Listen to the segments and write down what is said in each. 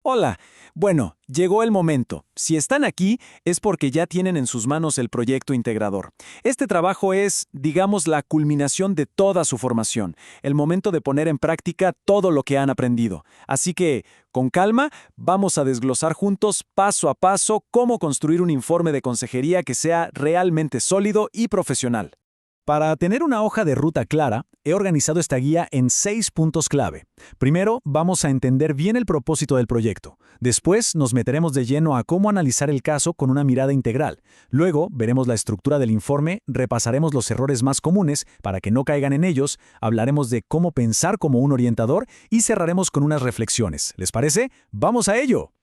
Hola. Bueno, llegó el momento. Si están aquí, es porque ya tienen en sus manos el proyecto integrador. Este trabajo es, digamos, la culminación de toda su formación, el momento de poner en práctica todo lo que han aprendido. Así que, con calma, vamos a desglosar juntos, paso a paso, cómo construir un informe de consejería que sea realmente sólido y profesional. Para tener una hoja de ruta clara, he organizado esta guía en 6 puntos clave. Primero, vamos a entender bien el propósito del proyecto. Después, nos meteremos de lleno a cómo analizar el caso con una mirada integral. Luego, veremos la estructura del informe, repasaremos los errores más comunes para que no caigan en ellos, hablaremos de cómo pensar como un orientador y cerraremos con unas reflexiones. ¿Les parece? ¡Vamos a ello!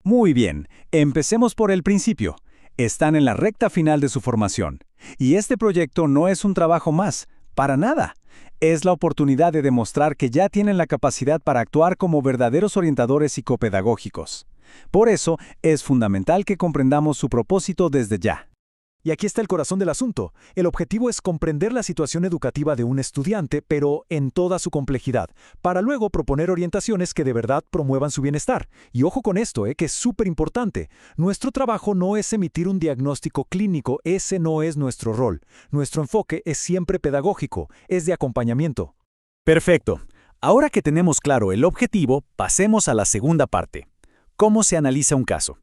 Muy bien, empecemos por el principio. Están en la recta final de su formación. Y este proyecto no es un trabajo más, para nada. Es la oportunidad de demostrar que ya tienen la capacidad para actuar como verdaderos orientadores psicopedagógicos. Por eso, es fundamental que comprendamos su propósito desde ya. Y aquí está el corazón del asunto. El objetivo es comprender la situación educativa de un estudiante, pero en toda su complejidad, para luego proponer orientaciones que de verdad promuevan su bienestar. Y ojo con esto, que es súper importante. Nuestro trabajo no es emitir un diagnóstico clínico, ese no es nuestro rol. Nuestro enfoque es siempre pedagógico, es de acompañamiento. Perfecto. Ahora que tenemos claro el objetivo, pasemos a la segunda parte. ¿Cómo se analiza un caso?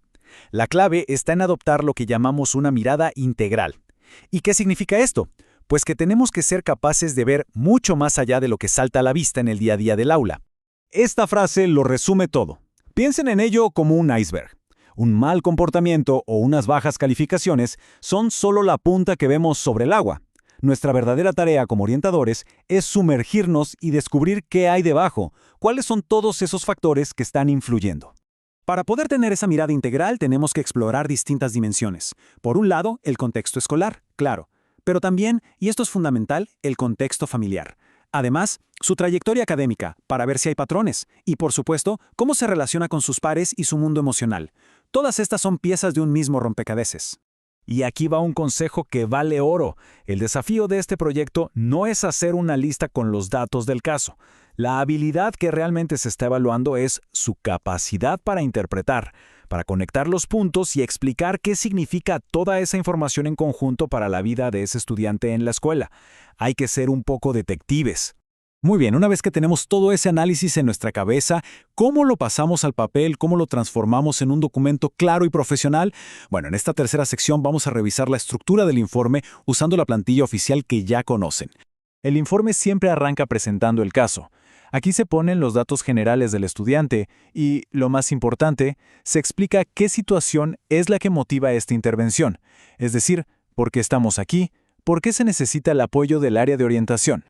La clave está en adoptar lo que llamamos una mirada integral. ¿Y qué significa esto? Pues que tenemos que ser capaces de ver mucho más allá de lo que salta a la vista en el día a día del aula. Esta frase lo resume todo. Piensen en ello como un iceberg. Un mal comportamiento o unas bajas calificaciones son solo la punta que vemos sobre el agua. Nuestra verdadera tarea como orientadores es sumergirnos y descubrir qué hay debajo, cuáles son todos esos factores que están influyendo. Para poder tener esa mirada integral tenemos que explorar distintas dimensiones. Por un lado, el contexto escolar, claro, pero también, y esto es fundamental, el contexto familiar. Además, su trayectoria académica, para ver si hay patrones, y por supuesto, cómo se relaciona con sus pares y su mundo emocional. Todas estas son piezas de un mismo rompecabezas. Y aquí va un consejo que vale oro. El desafío de este proyecto no es hacer una lista con los datos del caso. La habilidad que realmente se está evaluando es su capacidad para interpretar, para conectar los puntos y explicar qué significa toda esa información en conjunto para la vida de ese estudiante en la escuela. Hay que ser un poco detectives. Muy bien, una vez que tenemos todo ese análisis en nuestra cabeza, ¿cómo lo pasamos al papel? ¿Cómo lo transformamos en un documento claro y profesional? Bueno, en esta tercera sección vamos a revisar la estructura del informe usando la plantilla oficial que ya conocen. El informe siempre arranca presentando el caso. Aquí se ponen los datos generales del estudiante y, lo más importante, se explica qué situación es la que motiva esta intervención, es decir, por qué estamos aquí, por qué se necesita el apoyo del área de orientación.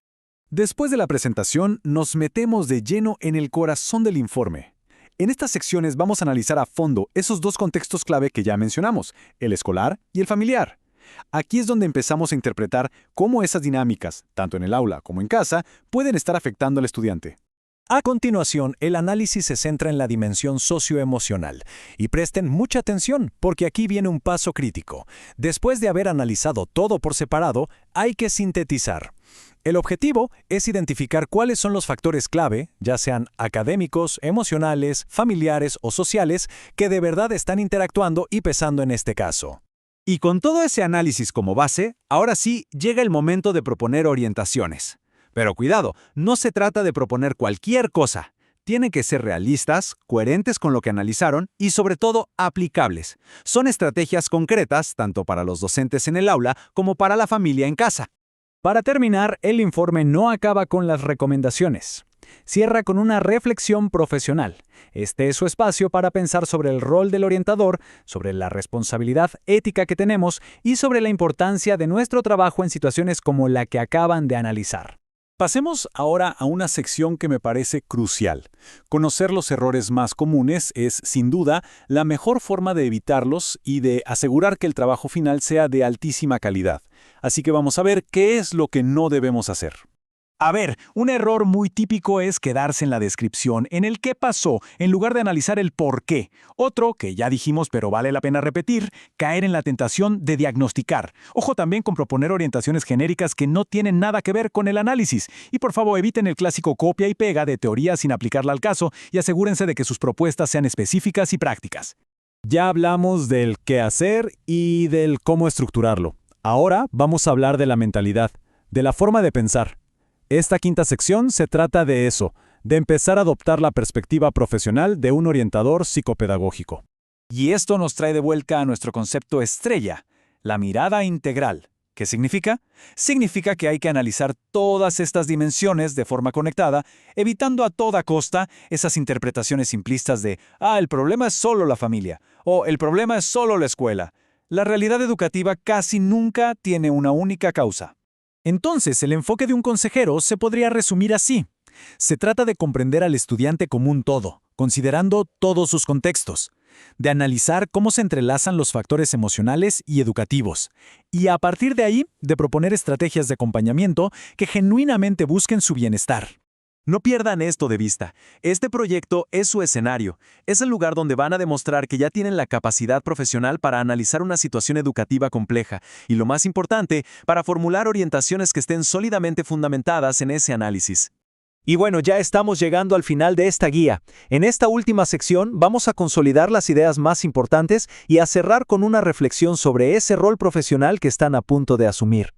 Después de la presentación, nos metemos de lleno en el corazón del informe. En estas secciones vamos a analizar a fondo esos dos contextos clave que ya mencionamos, el escolar y el familiar. Aquí es donde empezamos a interpretar cómo esas dinámicas, tanto en el aula como en casa, pueden estar afectando al estudiante. A continuación, el análisis se centra en la dimensión socioemocional. Y presten mucha atención, porque aquí viene un paso crítico. Después de haber analizado todo por separado, hay que sintetizar. El objetivo es identificar cuáles son los factores clave, ya sean académicos, emocionales, familiares o sociales, que de verdad están interactuando y pesando en este caso. Y con todo ese análisis como base, ahora sí llega el momento de proponer orientaciones. Pero cuidado, no se trata de proponer cualquier cosa. Tienen que ser realistas, coherentes con lo que analizaron y sobre todo aplicables. Son estrategias concretas tanto para los docentes en el aula como para la familia en casa. Para terminar, el informe no acaba con las recomendaciones. Cierra con una reflexión profesional. Este es su espacio para pensar sobre el rol del orientador, sobre la responsabilidad ética que tenemos y sobre la importancia de nuestro trabajo en situaciones como la que acaban de analizar. Pasemos ahora a una sección que me parece crucial. Conocer los errores más comunes es, sin duda, la mejor forma de evitarlos y de asegurar que el trabajo final sea de altísima calidad. Así que vamos a ver qué es lo que no debemos hacer. A ver, un error muy típico es quedarse en la descripción, en el qué pasó, en lugar de analizar el por qué. Otro, que ya dijimos pero vale la pena repetir, caer en la tentación de diagnosticar. Ojo también con proponer orientaciones genéricas que no tienen nada que ver con el análisis. Y por favor eviten el clásico copia y pega de teoría sin aplicarla al caso y asegúrense de que sus propuestas sean específicas y prácticas. Ya hablamos del qué hacer y del cómo estructurarlo. Ahora vamos a hablar de la mentalidad, de la forma de pensar. Esta quinta sección se trata de eso, de empezar a adoptar la perspectiva profesional de un orientador psicopedagógico. Y esto nos trae de vuelta a nuestro concepto estrella, la mirada integral. ¿Qué significa? Significa que hay que analizar todas estas dimensiones de forma conectada, evitando a toda costa esas interpretaciones simplistas de el problema es solo la familia, o el problema es solo la escuela. La realidad educativa casi nunca tiene una única causa. Entonces, el enfoque de un consejero se podría resumir así. Se trata de comprender al estudiante como un todo, considerando todos sus contextos, de analizar cómo se entrelazan los factores emocionales y educativos, y a partir de ahí, de proponer estrategias de acompañamiento que genuinamente busquen su bienestar. No pierdan esto de vista. Este proyecto es su escenario. Es el lugar donde van a demostrar que ya tienen la capacidad profesional para analizar una situación educativa compleja y, lo más importante, para formular orientaciones que estén sólidamente fundamentadas en ese análisis. Y bueno, ya estamos llegando al final de esta guía. En esta última sección vamos a consolidar las ideas más importantes y a cerrar con una reflexión sobre ese rol profesional que están a punto de asumir.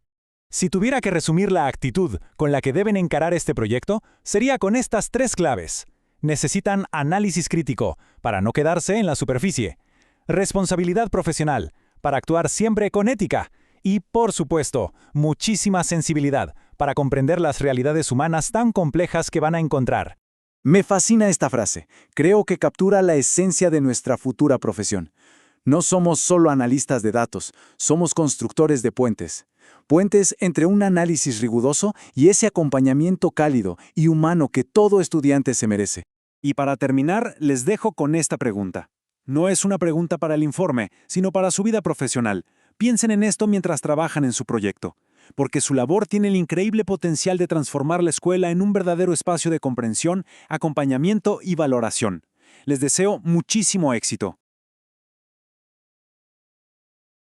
Si tuviera que resumir la actitud con la que deben encarar este proyecto, sería con estas 3 claves. Necesitan análisis crítico, para no quedarse en la superficie. Responsabilidad profesional, para actuar siempre con ética. Y, por supuesto, muchísima sensibilidad, para comprender las realidades humanas tan complejas que van a encontrar. Me fascina esta frase. Creo que captura la esencia de nuestra futura profesión. No somos solo analistas de datos, somos constructores de puentes. Puentes entre un análisis riguroso y ese acompañamiento cálido y humano que todo estudiante se merece. Y para terminar, les dejo con esta pregunta. No es una pregunta para el informe, sino para su vida profesional. Piensen en esto mientras trabajan en su proyecto, porque su labor tiene el increíble potencial de transformar la escuela en un verdadero espacio de comprensión, acompañamiento y valoración. Les deseo muchísimo éxito.